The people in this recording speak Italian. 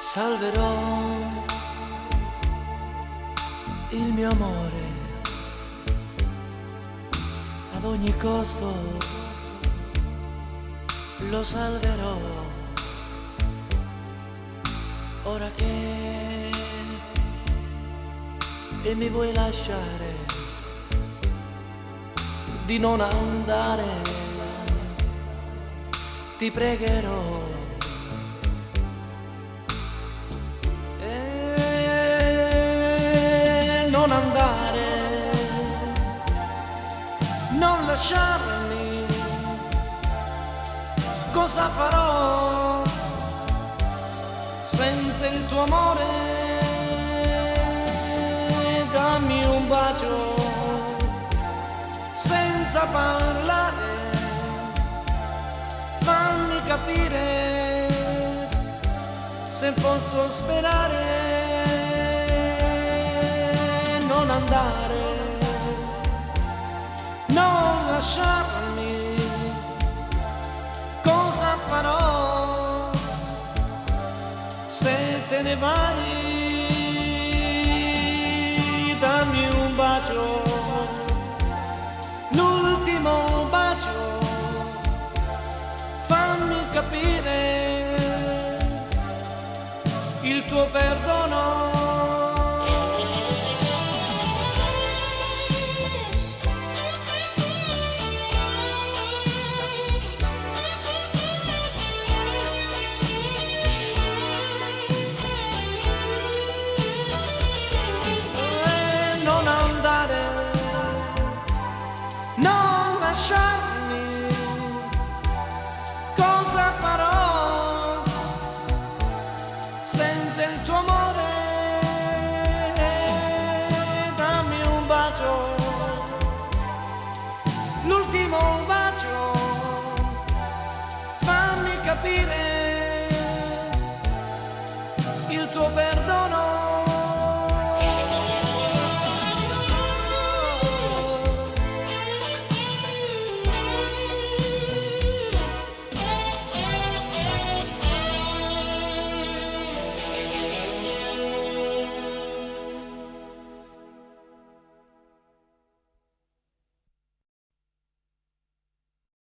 Salverò il mio amore ad ogni costo, lo salverò. Ora che mi vuoi lasciare, di non andare, ti pregherò. Non andare, non lasciarmi, cosa farò senza il tuo amore? Dammi un bacio senza parlare, fammi capire se posso sperare. Non andare, non lasciarmi, cosa farò se te ne vai? Dammi un bacio, l'ultimo bacio, fammi capire il tuo perdono. Non andare, non lasciarmi, cosa farò senza il tuo amore? Dammi un bacio, l'ultimo bacio, fammi capire